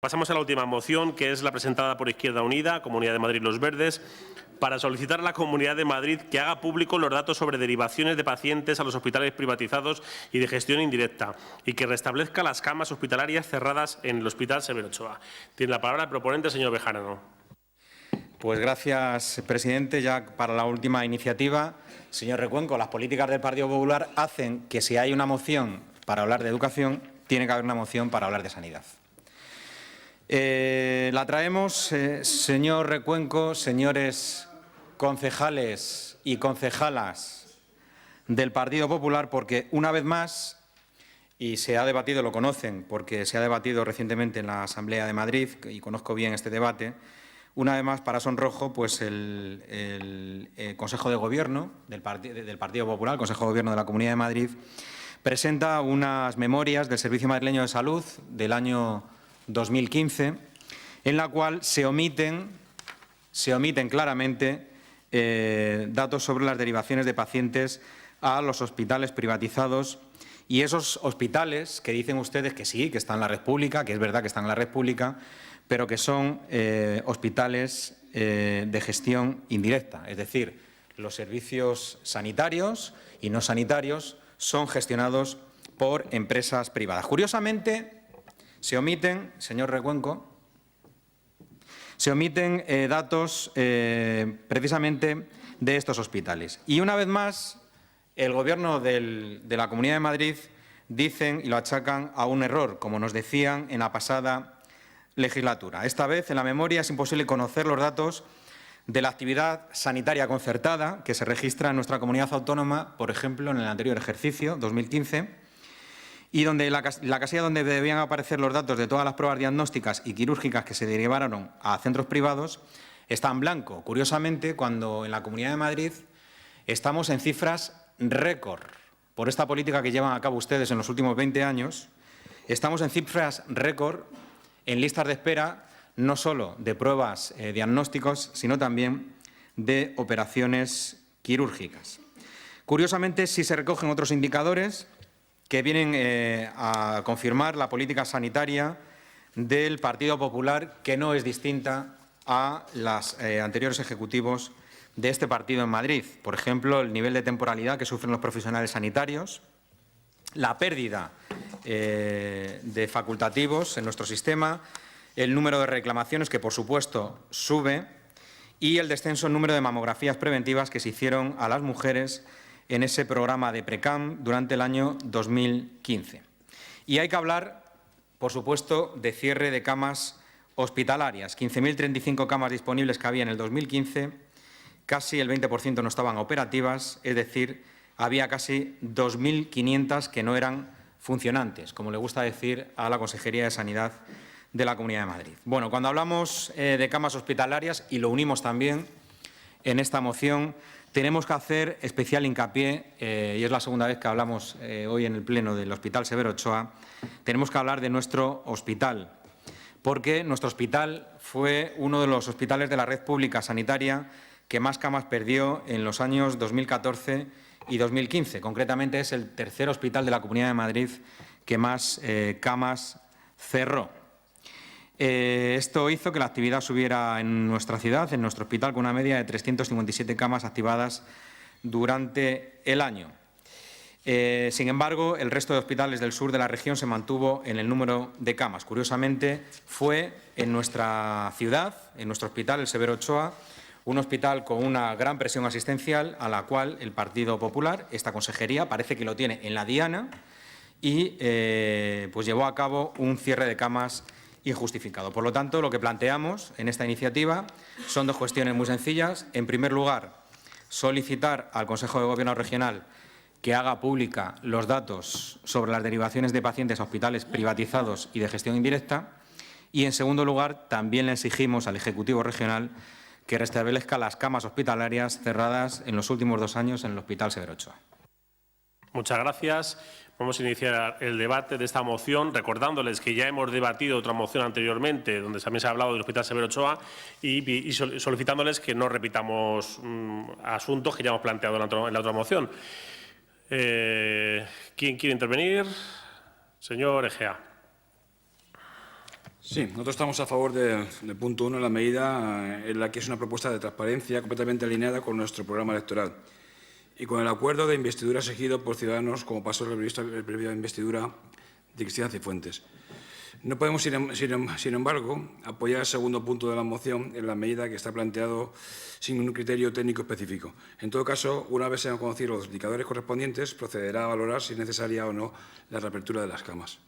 Pasamos a la última moción, que es la presentada por Izquierda Unida, Comunidad de Madrid Los Verdes, para solicitar a la Comunidad de Madrid que haga públicos los datos sobre derivaciones de pacientes a los hospitales privatizados y de gestión indirecta y que restablezca las camas hospitalarias cerradas en el Hospital Severo Ochoa. Tiene la palabra el proponente, señor Bejarano. Pues gracias, presidente. Ya para la última iniciativa, señor Recuenco, las políticas del Partido Popular hacen que si hay una moción para hablar de educación, tiene que haber una moción para hablar de sanidad. La traemos, señor Recuenco, señores concejales y concejalas del Partido Popular, porque una vez más, y se ha debatido, lo conocen, porque se ha debatido recientemente en la Asamblea de Madrid, y conozco bien este debate, una vez más, para sonrojo, pues el Consejo de Gobierno del Partido Popular, el Consejo de Gobierno de la Comunidad de Madrid, presenta unas memorias del Servicio Madrileño de Salud del año 2015, en la cual se omiten claramente datos sobre las derivaciones de pacientes a los hospitales privatizados, y esos hospitales que dicen ustedes que sí, que están en la red pública, que es verdad que están en la red pública, pero que son hospitales de gestión indirecta, es decir, los servicios sanitarios y no sanitarios son gestionados por empresas privadas. Curiosamente, se omiten, señor Recuenco, datos precisamente de estos hospitales. Y una vez más, el Gobierno de la Comunidad de Madrid dicen y lo achacan a un error, como nos decían en la pasada legislatura. Esta vez, en la memoria, es imposible conocer los datos de la actividad sanitaria concertada que se registra en nuestra comunidad autónoma, por ejemplo, en el anterior ejercicio, 2015, y donde la casilla donde debían aparecer los datos de todas las pruebas diagnósticas y quirúrgicas que se derivaron a centros privados está en blanco. Curiosamente, cuando en la Comunidad de Madrid estamos en cifras récord por esta política que llevan a cabo ustedes en los últimos 20 años, estamos en cifras récord en listas de espera no solo de pruebas diagnósticos, sino también de operaciones quirúrgicas. Curiosamente, sí se recogen otros indicadores que vienen a confirmar la política sanitaria del Partido Popular, que no es distinta a los anteriores ejecutivos de este partido en Madrid. Por ejemplo, el nivel de temporalidad que sufren los profesionales sanitarios, la pérdida de facultativos en nuestro sistema, el número de reclamaciones, que por supuesto sube, y el descenso en número de mamografías preventivas que se hicieron a las mujeres en ese programa de PRECAM durante el año 2015. Y hay que hablar, por supuesto, de cierre de camas hospitalarias. 15.035 camas disponibles que había en el 2015, casi el 20% no estaban operativas, es decir, había casi 2.500 que no eran funcionantes, como le gusta decir a la Consejería de Sanidad de la Comunidad de Madrid. Bueno, cuando hablamos de camas hospitalarias, y lo unimos también en esta moción, tenemos que hacer especial hincapié, y es la segunda vez que hablamos hoy en el Pleno del Hospital Severo Ochoa, tenemos que hablar de nuestro hospital, porque nuestro hospital fue uno de los hospitales de la red pública sanitaria que más camas perdió en los años 2014 y 2015. Concretamente, es el tercer hospital de la Comunidad de Madrid que más camas cerró. Esto hizo que la actividad subiera en nuestra ciudad, en nuestro hospital, con una media de 357 camas activadas durante el año. Sin embargo, el resto de hospitales del sur de la región se mantuvo en el número de camas. Curiosamente, fue en nuestra ciudad, en nuestro hospital, el Severo Ochoa, un hospital con una gran presión asistencial a la cual el Partido Popular, esta consejería, parece que lo tiene en la diana y pues llevó a cabo un cierre de camas injustificado. Por lo tanto, lo que planteamos en esta iniciativa son dos cuestiones muy sencillas. En primer lugar, solicitar al Consejo de Gobierno Regional que haga pública los datos sobre las derivaciones de pacientes a hospitales privatizados y de gestión indirecta. Y, en segundo lugar, también le exigimos al Ejecutivo Regional que restablezca las camas hospitalarias cerradas en los últimos 2 años en el Hospital Severo Ochoa. Muchas gracias. Vamos a iniciar el debate de esta moción, recordándoles que ya hemos debatido otra moción anteriormente, donde también se ha hablado del Hospital Severo Ochoa, y solicitándoles que no repitamos asuntos que ya hemos planteado en la otra moción. ¿Quién quiere intervenir? Señor Egea. Sí, nosotros estamos a favor del punto 1 en la medida en la que es una propuesta de transparencia completamente alineada con nuestro programa electoral y con el acuerdo de investidura exigido por Ciudadanos, como pasó en el periodo de investidura de Cristina Cifuentes. No podemos, sin embargo, apoyar el segundo punto de la moción en la medida que está planteado sin un criterio técnico específico. En todo caso, una vez se han conocido los indicadores correspondientes, procederá a valorar si es necesaria o no la reapertura de las camas.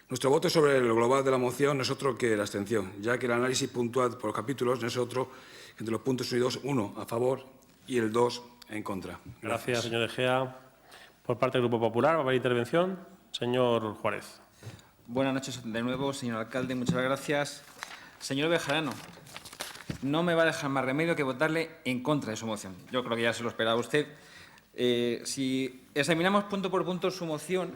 Nuestro voto sobre el global de la moción no es otro que la abstención, ya que el análisis puntual por capítulos no es otro que entre los puntos 1 y 2, 1 a favor y el 2 en contra. Gracias, señor Egea. Por parte del Grupo Popular, va a haber intervención. Señor Juárez. Buenas noches de nuevo, señor alcalde. Muchas gracias. Señor Bejarano, no me va a dejar más remedio que votarle en contra de su moción. Yo creo que ya se lo esperaba usted. Si examinamos punto por punto su moción,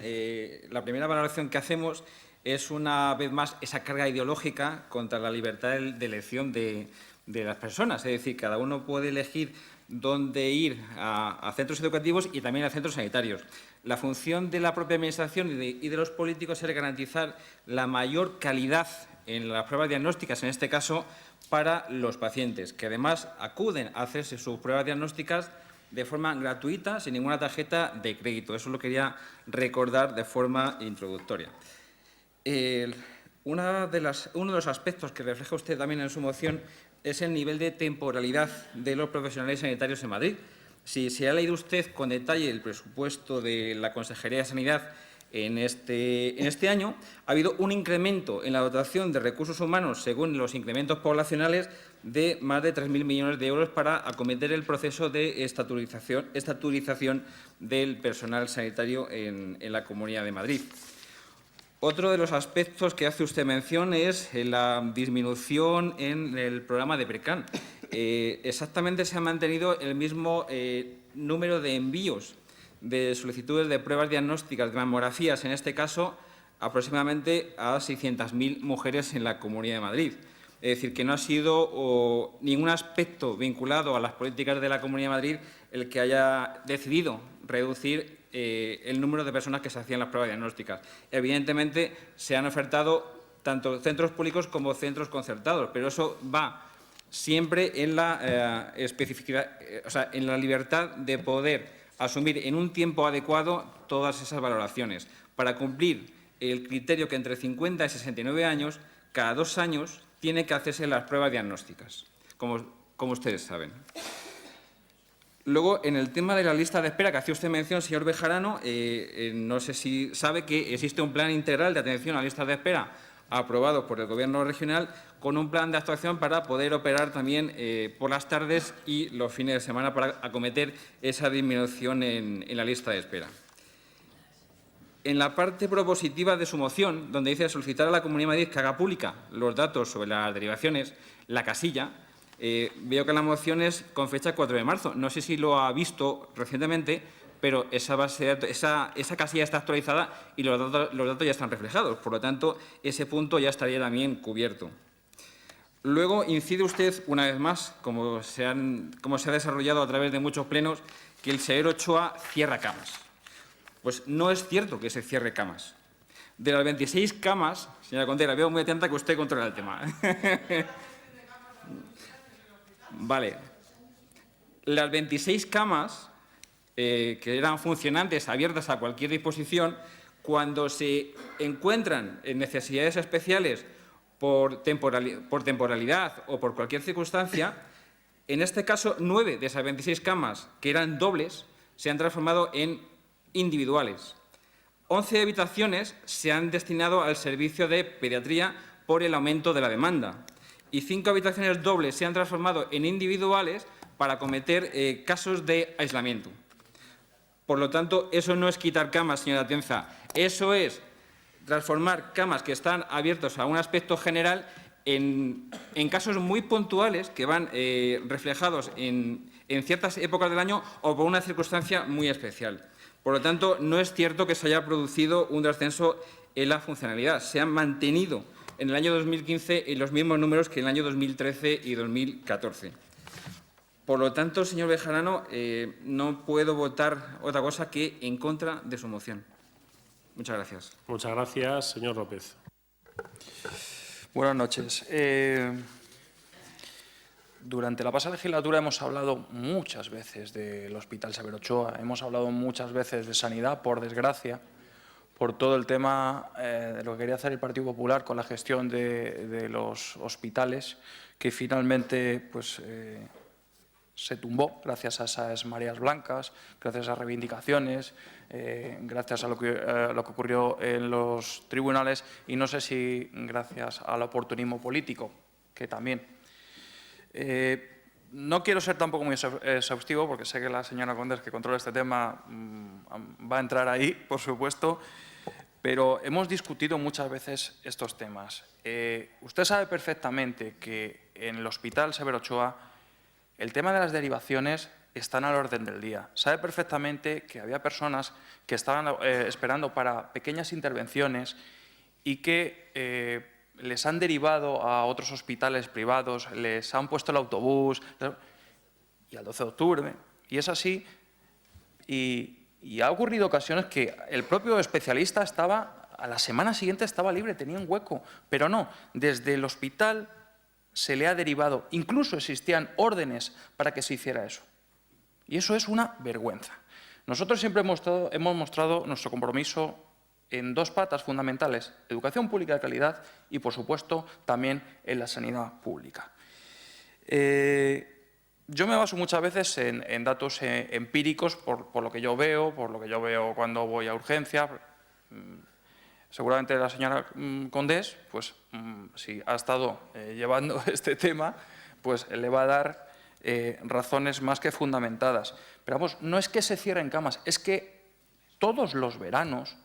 la primera valoración que hacemos es, una vez más, esa carga ideológica contra la libertad de elección de las personas. Es decir, cada uno puede elegir dónde ir a centros educativos y también a centros sanitarios. La función de la propia Administración y de los políticos es garantizar la mayor calidad en las pruebas diagnósticas, en este caso, para los pacientes, que además acuden a hacerse sus pruebas diagnósticas de forma gratuita, sin ninguna tarjeta de crédito. Eso lo quería recordar de forma introductoria. Uno de los aspectos que refleja usted también en su moción es el nivel de temporalidad de los profesionales sanitarios en Madrid. Si se ha leído usted con detalle el presupuesto de la Consejería de Sanidad en este año, ha habido un incremento en la dotación de recursos humanos, según los incrementos poblacionales, de más de 3.000 millones de euros para acometer el proceso de estaturización del personal sanitario en la Comunidad de Madrid. Otro de los aspectos que hace usted mención es la disminución en el programa de PRECAN. Exactamente se ha mantenido el mismo número de envíos de solicitudes de pruebas diagnósticas, de mamografías, en este caso, aproximadamente a 600.000 mujeres en la Comunidad de Madrid. Es decir, que no ha sido ningún aspecto vinculado a las políticas de la Comunidad de Madrid el que haya decidido reducir el número de personas que se hacían las pruebas diagnósticas. Evidentemente, se han ofertado tanto centros públicos como centros concertados, pero eso va siempre en la especificidad, en la libertad de poder asumir en un tiempo adecuado todas esas valoraciones, para cumplir el criterio que entre 50 y 69 años, cada 2 años, tiene que hacerse las pruebas diagnósticas, como ustedes saben. Luego, en el tema de la lista de espera que hacía usted mención, señor Bejarano, no sé si sabe que existe un plan integral de atención a listas de espera aprobado por el Gobierno regional, con un plan de actuación para poder operar también por las tardes y los fines de semana para acometer esa disminución en la lista de espera. En la parte propositiva de su moción, donde dice solicitar a la Comunidad de Madrid que haga pública los datos sobre las derivaciones, la casilla, veo que la moción es con fecha 4 de marzo. No sé si lo ha visto recientemente, pero esa casilla está actualizada y los datos ya están reflejados. Por lo tanto, ese punto ya estaría también cubierto. Luego, incide usted, una vez más, como se ha desarrollado a través de muchos plenos, que el señor Ochoa cierra camas. Pues no es cierto que se cierre camas. De las 26 camas, señora Contreras, veo muy atenta que usted controla el tema. Vale. Las 26 camas que eran funcionantes, abiertas a cualquier disposición, cuando se encuentran en necesidades especiales por temporalidad o por cualquier circunstancia, en este caso 9 de esas 26 camas, que eran dobles, se han transformado en individuales. 11 habitaciones se han destinado al servicio de pediatría por el aumento de la demanda y 5 habitaciones dobles se han transformado en individuales para acometer casos de aislamiento. Por lo tanto, eso no es quitar camas, señora Atienza, eso es transformar camas que están abiertos a un aspecto general en casos muy puntuales que van reflejados en ciertas épocas del año o por una circunstancia muy especial. Por lo tanto, no es cierto que se haya producido un descenso en la funcionalidad. Se han mantenido en el año 2015 en los mismos números que en el año 2013 y 2014. Por lo tanto, señor Bejarano, no puedo votar otra cosa que en contra de su moción. Muchas gracias. Muchas gracias. Señor López. Buenas noches. Durante la pasada legislatura hemos hablado muchas veces del Hospital Severo Ochoa, hemos hablado muchas veces de sanidad, por desgracia, por todo el tema de lo que quería hacer el Partido Popular con la gestión de los hospitales, que finalmente pues, se tumbó gracias a esas mareas blancas, gracias a reivindicaciones, gracias a lo que ocurrió en los tribunales y no sé si gracias al oportunismo político, que también. No quiero ser tampoco muy exhaustivo, porque sé que la señora Condés, que controla este tema, va a entrar ahí, por supuesto, pero hemos discutido muchas veces estos temas. Usted sabe perfectamente que en el Hospital Severo Ochoa el tema de las derivaciones están al orden del día. Sabe perfectamente que había personas que estaban esperando para pequeñas intervenciones y que les han derivado a otros hospitales privados, les han puesto el autobús, y al 12 de octubre, y es así, y ha ocurrido ocasiones que el propio especialista a la semana siguiente estaba libre, tenía un hueco, pero no, desde el hospital se le ha derivado, incluso existían órdenes para que se hiciera eso, y eso es una vergüenza. Nosotros siempre hemos mostrado nuestro compromiso en dos patas fundamentales, educación pública de calidad y, por supuesto, también en la sanidad pública. Yo me baso muchas veces en datos empíricos por lo que yo veo, cuando voy a urgencia. Seguramente la señora Condés, pues si ha estado llevando este tema, pues le va a dar razones más que fundamentadas. Pero vamos, no es que se cierren camas, es que todos los veranos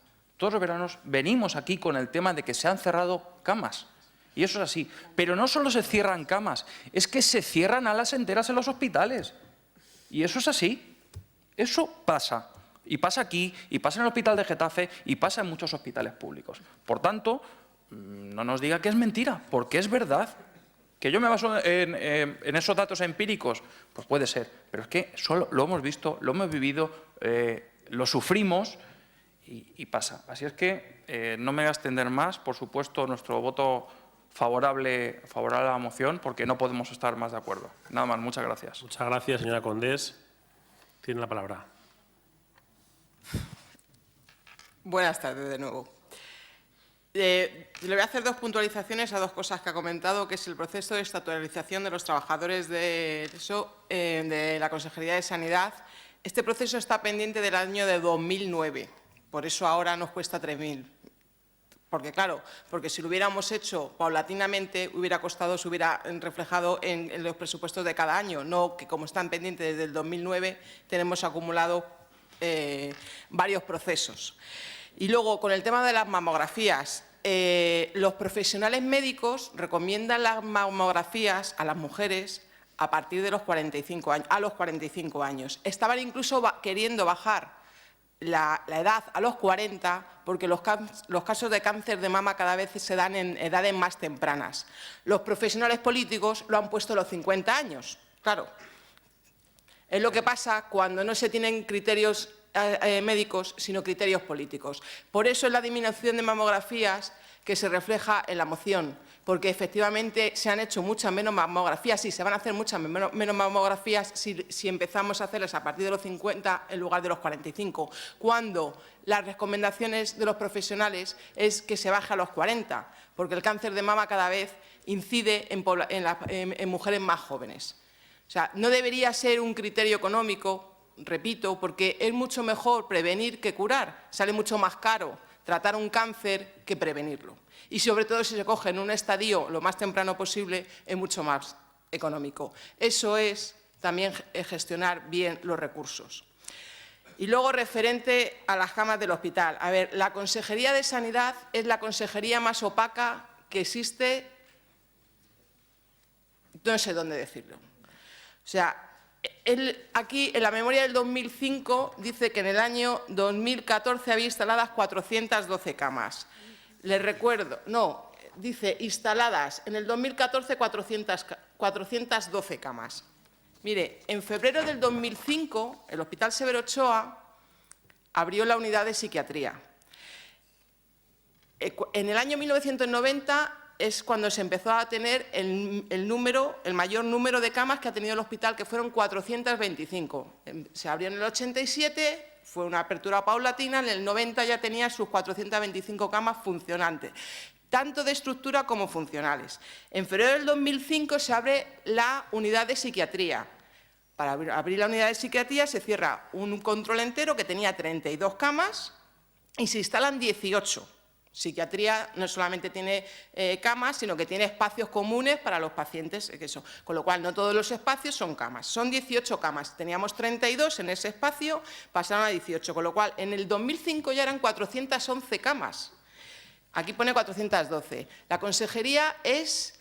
venimos aquí con el tema de que se han cerrado camas. Y eso es así. Pero no solo se cierran camas, es que se cierran alas enteras en los hospitales. Y eso es así. Eso pasa. Y pasa aquí, y pasa en el Hospital de Getafe, y pasa en muchos hospitales públicos. Por tanto, no nos diga que es mentira, porque es verdad. ¿Que yo me baso en esos datos empíricos? Pues puede ser. Pero es que solo lo hemos visto, lo hemos vivido, lo sufrimos, y pasa. Así es que no me voy a extender más. Por supuesto, nuestro voto favorable a la moción, porque no podemos estar más de acuerdo. Nada más. Muchas gracias. Muchas gracias, señora Condés. Tiene la palabra. Buenas tardes de nuevo. Le voy a hacer dos puntualizaciones a dos cosas que ha comentado, que es el proceso de estatuarización de los trabajadores de la Consejería de Sanidad. Este proceso está pendiente del año de 2009. Por eso ahora nos cuesta 3.000. Porque, claro, porque si lo hubiéramos hecho paulatinamente, se hubiera reflejado en los presupuestos de cada año, no que como están pendientes desde el 2009, tenemos acumulado varios procesos. Y luego, con el tema de las mamografías, los profesionales médicos recomiendan las mamografías a las mujeres a partir de los 45 años. Estaban incluso queriendo bajar la edad a los 40, porque los casos de cáncer de mama cada vez se dan en edades más tempranas. Los profesionales políticos lo han puesto a los 50 años. Claro, es lo que pasa cuando no se tienen criterios médicos, sino criterios políticos. Por eso es la disminución de mamografías que se refleja en la moción, porque efectivamente se han hecho muchas menos mamografías, sí, se van a hacer muchas menos mamografías si empezamos a hacerlas a partir de los 50 en lugar de los 45, cuando las recomendaciones de los profesionales es que se baje a los 40, porque el cáncer de mama cada vez incide en mujeres más jóvenes. O sea, no debería ser un criterio económico, repito, porque es mucho mejor prevenir que curar, sale mucho más caro tratar un cáncer que prevenirlo. Y sobre todo si se coge en un estadio lo más temprano posible, es mucho más económico. Eso es también gestionar bien los recursos. Y luego, referente a las camas del hospital. A ver, la Consejería de Sanidad es la consejería más opaca que existe, no sé dónde decirlo. O sea, aquí en la memoria del 2005 dice que en el año 2014 había instaladas 412 camas. Les recuerdo, no, dice instaladas en el 2014 412 camas. Mire, en febrero del 2005 el Hospital Severo Ochoa abrió la unidad de psiquiatría. En el año 1990 es cuando se empezó a tener el mayor número de camas que ha tenido el hospital, que fueron 425. Se abrió en el 87, fue una apertura paulatina, en el 90 ya tenía sus 425 camas funcionantes, tanto de estructura como funcionales. En febrero del 2005 se abre la unidad de psiquiatría. Para abrir la unidad de psiquiatría se cierra un control entero que tenía 32 camas y se instalan 18. Psiquiatría no solamente tiene camas, sino que tiene espacios comunes para los pacientes, con lo cual no todos los espacios son camas. Son 18 camas. Teníamos 32 en ese espacio, pasaron a 18, con lo cual en el 2005 ya eran 411 camas. Aquí pone 412. La consejería es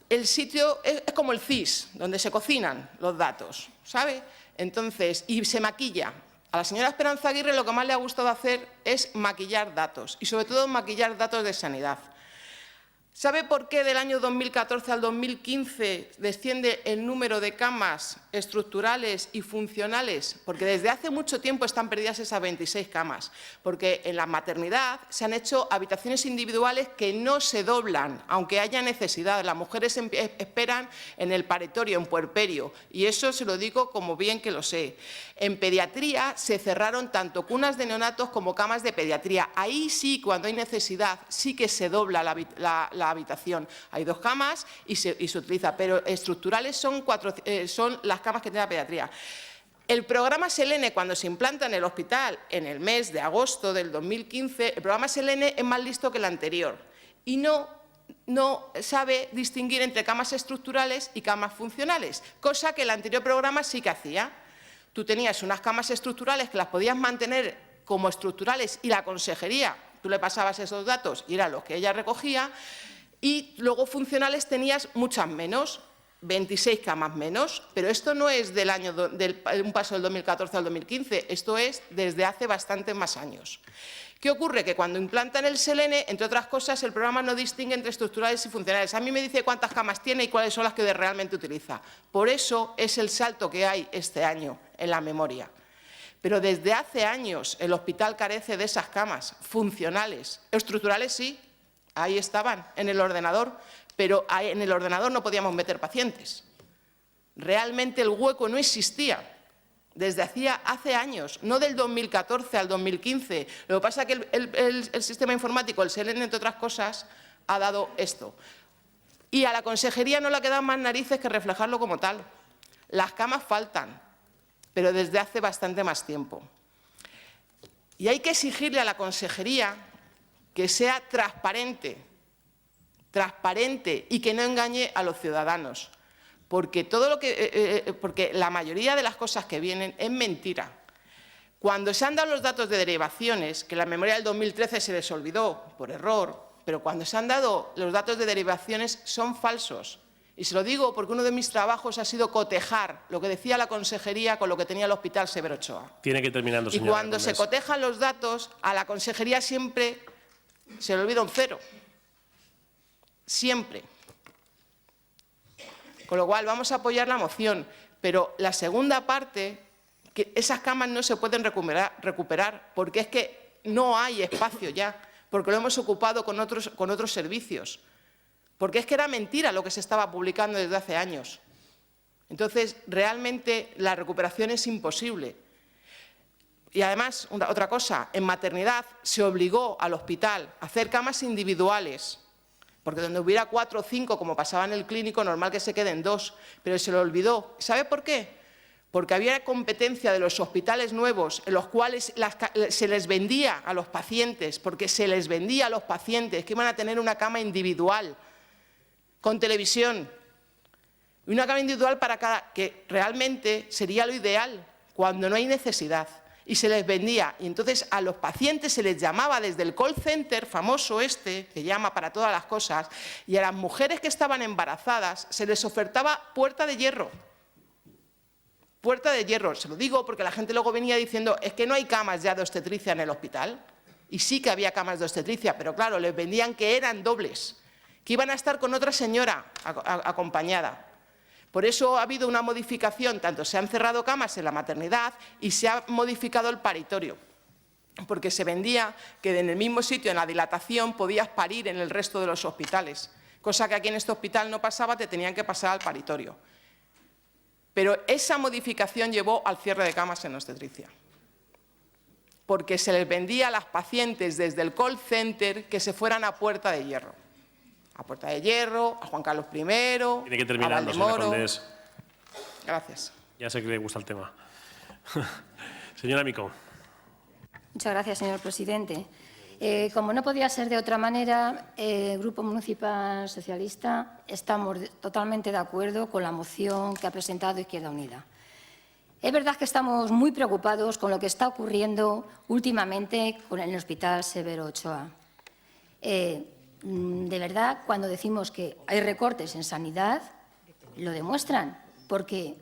el sitio, es como el CIS, donde se cocinan los datos, ¿sabe? Entonces, y se maquilla. A la señora Esperanza Aguirre lo que más le ha gustado hacer es maquillar datos, y sobre todo maquillar datos de sanidad. ¿Sabe por qué del año 2014 al 2015 desciende el número de camas estructurales y funcionales? Porque desde hace mucho tiempo están perdidas esas 26 camas, porque en la maternidad se han hecho habitaciones individuales que no se doblan, aunque haya necesidad. Las mujeres esperan en el paritorio, en puerperio, y eso se lo digo como bien que lo sé. En pediatría se cerraron tanto cunas de neonatos como camas de pediatría. Ahí sí, cuando hay necesidad, sí que se dobla la habitación. Hay 2 camas y se utiliza, pero estructurales son las camas que tiene la pediatría. El programa Selene, cuando se implanta en el hospital en el mes de agosto del 2015, el programa Selene es más listo que el anterior y no sabe distinguir entre camas estructurales y camas funcionales, cosa que el anterior programa sí que hacía. Tú tenías unas camas estructurales que las podías mantener como estructurales y la consejería, tú le pasabas esos datos y eran los que ella recogía, y luego funcionales tenías muchas menos, 26 camas menos, pero esto no es un paso del 2014 al 2015, esto es desde hace bastantes más años. ¿Qué ocurre? Que cuando implantan el Selene, entre otras cosas, el programa no distingue entre estructurales y funcionales. A mí me dice cuántas camas tiene y cuáles son las que realmente utiliza. Por eso es el salto que hay este año en la memoria. Pero desde hace años el hospital carece de esas camas funcionales. Estructurales sí, ahí estaban, en el ordenador, pero en el ordenador no podíamos meter pacientes. Realmente el hueco no existía desde hace años, no del 2014 al 2015. Lo que pasa es que el sistema informático, el Selene, entre otras cosas, ha dado esto. Y a la consejería no le quedan más narices que reflejarlo como tal. Las camas faltan, pero desde hace bastante más tiempo. Y hay que exigirle a la consejería que sea transparente y que no engañe a los ciudadanos, porque porque la mayoría de las cosas que vienen es mentira. Cuando se han dado los datos de derivaciones, que en la memoria del 2013 se les olvidó por error, pero cuando se han dado los datos de derivaciones son falsos. Y se lo digo porque uno de mis trabajos ha sido cotejar lo que decía la consejería con lo que tenía el Hospital Severo Ochoa. Tiene que ir terminando, señora. Y cuando se cotejan los datos, a la consejería siempre se le olvida un 0. Siempre. Con lo cual vamos a apoyar la moción, pero la segunda parte, que esas camas no se pueden recuperar porque es que no hay espacio ya, porque lo hemos ocupado con otros servicios, porque es que era mentira lo que se estaba publicando desde hace años. Entonces, realmente la recuperación es imposible. Y además, otra cosa, en maternidad se obligó al hospital a hacer camas individuales, porque donde hubiera 4 o 5, como pasaba en el clínico, normal que se queden 2, pero se lo olvidó. ¿Sabe por qué? Porque había competencia de los hospitales nuevos en los cuales se les vendía a los pacientes, porque se les vendía a los pacientes que iban a tener una cama individual, con televisión, y una cama individual para cada, que realmente sería lo ideal, cuando no hay necesidad. Y se les vendía, y entonces a los pacientes se les llamaba desde el call center famoso que llama para todas las cosas, y a las mujeres que estaban embarazadas se les ofertaba puerta de hierro. Puerta de hierro, se lo digo porque la gente luego venía diciendo, es que no hay camas ya de obstetricia en el hospital, y sí que había camas de obstetricia, pero claro, les vendían que eran dobles, que iban a estar con otra señora acompañada. Por eso ha habido una modificación, tanto se han cerrado camas en la maternidad y se ha modificado el paritorio. porque se vendía que en el mismo sitio, en la dilatación, podías parir en el resto de los hospitales, cosa que aquí en este hospital no pasaba, te tenían que pasar al paritorio. Pero esa modificación llevó al cierre de camas en obstetricia, porque se les vendía a las pacientes desde el call center que se fueran a Puerta de Hierro. A Puerta de Hierro, a Juan Carlos I, Tiene que terminar, a Valdemoro. señora Condés. Gracias. Ya sé que le gusta el tema. Señora Micó. Muchas gracias, señor presidente. Como no podía ser de otra manera, el Grupo Municipal Socialista estamos totalmente de acuerdo con la moción que ha presentado Izquierda Unida. Es verdad que estamos muy preocupados con lo que está ocurriendo últimamente con el Hospital Severo Ochoa. De verdad, cuando decimos que hay recortes en sanidad, lo demuestran, porque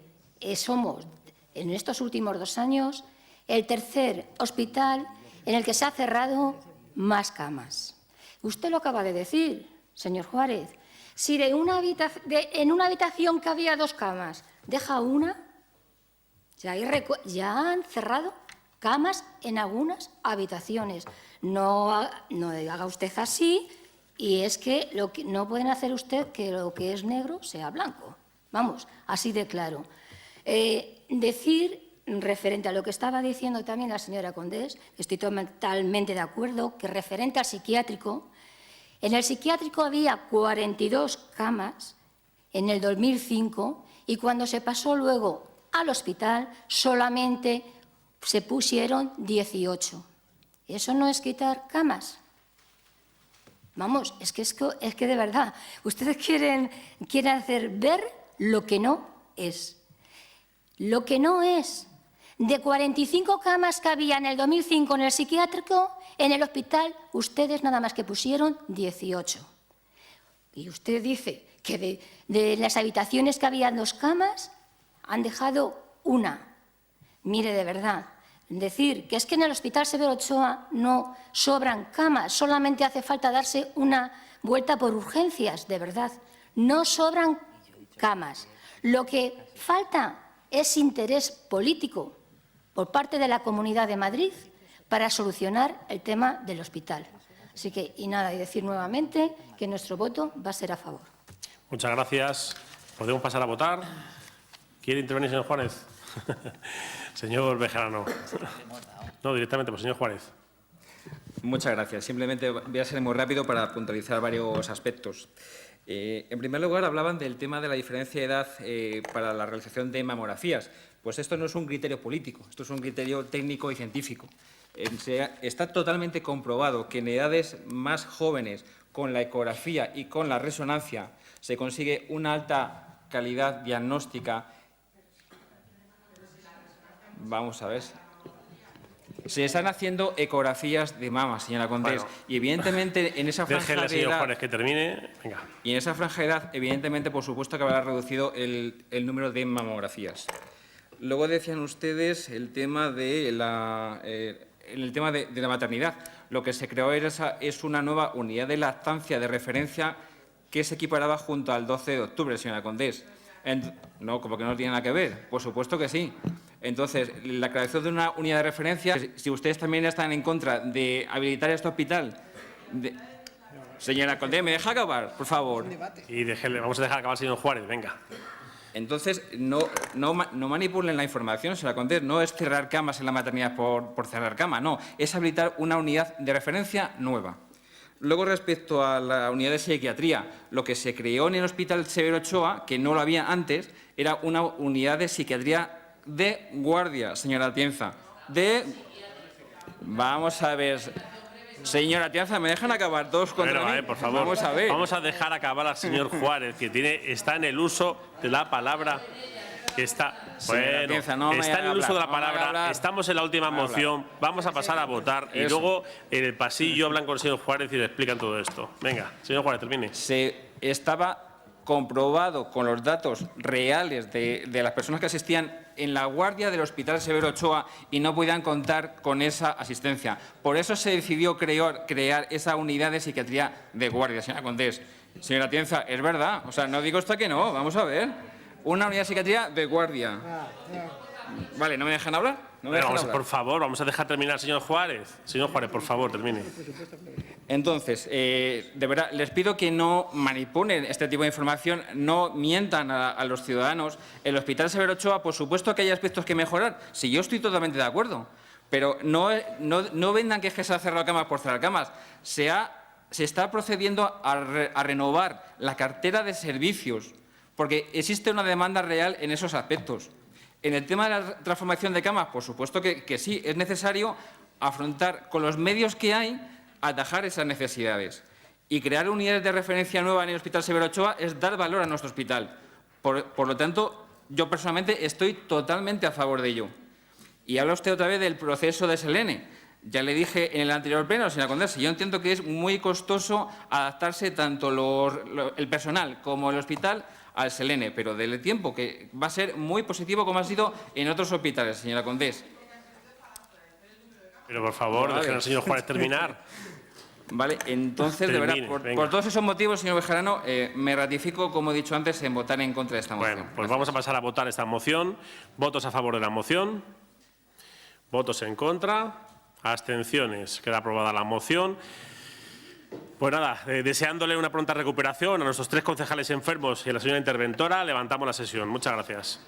somos, en estos últimos 2 años, el tercer hospital en el que se ha cerrado más camas. Usted lo acaba de decir, señor Juárez. Si en una habitación que había 2 camas, deja una, ya han cerrado camas en algunas habitaciones. No haga usted así, y es que no pueden hacer usted que lo que es negro sea blanco. Vamos, así de claro. Decir, referente a lo que estaba diciendo también la señora Condés, estoy totalmente de acuerdo, que referente al psiquiátrico, en el psiquiátrico había 42 camas en el 2005 y cuando se pasó luego al hospital solamente se pusieron 18. ¿Eso no es quitar camas? Vamos, es que de verdad, ustedes quieren hacer ver lo que no es. Lo que no es. De 45 camas que había en el 2005 en el psiquiátrico, en el hospital, ustedes nada más que pusieron 18. Y usted dice que de las habitaciones que había 2 camas, han dejado una. Mire, de verdad, decir que es que en el Hospital Severo Ochoa no sobran camas, solamente hace falta darse una vuelta por urgencias, de verdad. No sobran camas. Lo que falta es interés político por parte de la Comunidad de Madrid para solucionar el tema del hospital. Así que, y nada, y decir nuevamente que nuestro voto va a ser a favor. Muchas gracias. ¿Podemos pasar a votar? ¿Quiere intervenir, señor Juárez? Señor Bejarano. No, directamente, pues señor Juárez. Muchas gracias. Simplemente voy a ser muy rápido para puntualizar varios aspectos. En primer lugar, hablaban del tema de la diferencia de edad para la realización de mamografías. Pues esto no es un criterio político, esto es un criterio técnico y científico. Está totalmente comprobado que en edades más jóvenes, con la ecografía y con la resonancia, se consigue una alta calidad diagnóstica. Vamos a ver. Se están haciendo ecografías de mama, señora Condés, bueno, y evidentemente en esa franja déjele, de señor edad, Juárez, que termine. Venga. y en esa franja de edad, evidentemente, por supuesto, que habrá reducido el número de mamografías. Luego decían ustedes el tema de la maternidad. Lo que se creó es una nueva unidad de lactancia de referencia que se equiparaba junto al 12 de octubre, señora Condés. No, como que no tiene nada que ver. Por supuesto que sí. Entonces, la creación de una unidad de referencia, si ustedes también están en contra de habilitar este hospital... Señora Condés, ¿me deja acabar, por favor? Y vamos a dejar acabar al señor Juárez, venga. Entonces, no manipulen la información, señora Condés. No es cerrar camas en la maternidad por cerrar cama, no. Es habilitar una unidad de referencia nueva. Luego, respecto a la unidad de psiquiatría, lo que se creó en el Hospital Severo Ochoa, que no lo había antes, era una unidad de psiquiatría de guardia, señora Atienza. Vamos a ver... Señora Atienza, ¿me dejan acabar todos contra mí? Por favor, vamos a ver. Vamos a dejar acabar al señor Juárez, que está en el uso de la palabra. Está en el uso de la palabra. Estamos en la última moción. Vamos a pasar a votar y luego en el pasillo hablan con el señor Juárez y le explican todo esto. Venga, señor Juárez, termine. Estaba comprobado con los datos reales de las personas que asistían en la guardia del Hospital Severo Ochoa y no podían contar con esa asistencia. Por eso se decidió crear esa unidad de psiquiatría de guardia, señora Condés. Señora Atienza, es verdad. O sea, no digo hasta que no. Vamos a ver. Una unidad de psiquiatría de guardia. Vale, ¿no me dejan hablar? ¿No me dejan Vamos, hablar? por favor, vamos a dejar terminar al señor Juárez. Señor Juárez, por favor, termine. Entonces, de verdad, les pido que no manipulen este tipo de información, no mientan a los ciudadanos. El Hospital Severo Ochoa, por supuesto que hay aspectos que mejorar. Sí, yo estoy totalmente de acuerdo. Pero no vendan que es que se ha cerrado camas por cerrar camas. Se está procediendo a renovar la cartera de servicios, porque existe una demanda real en esos aspectos. En el tema de la transformación de camas, por supuesto que sí, es necesario afrontar con los medios que hay, atajar esas necesidades. Y crear unidades de referencia nuevas en el Hospital Severo Ochoa es dar valor a nuestro hospital. Por lo tanto, yo personalmente estoy totalmente a favor de ello. Y habla usted otra vez del proceso de Selene. Ya le dije en el anterior pleno, señora Condesa, yo entiendo que es muy costoso adaptarse tanto el personal como el hospital al Selene, pero del tiempo que va a ser muy positivo como ha sido en otros hospitales, señora Condés. Pero, por favor, Vale. dejen al señor Juárez terminar. Vale, entonces, de verdad, Termine, por todos esos motivos, señor Bejarano, me ratifico, como he dicho antes, en votar en contra de esta moción. Bueno, pues vamos a pasar a votar esta moción. ¿Votos a favor de la moción? ¿Votos en contra? Abstenciones. Queda aprobada la moción. Pues nada, deseándole una pronta recuperación a nuestros 3 concejales enfermos y a la señora interventora, levantamos la sesión. Muchas gracias.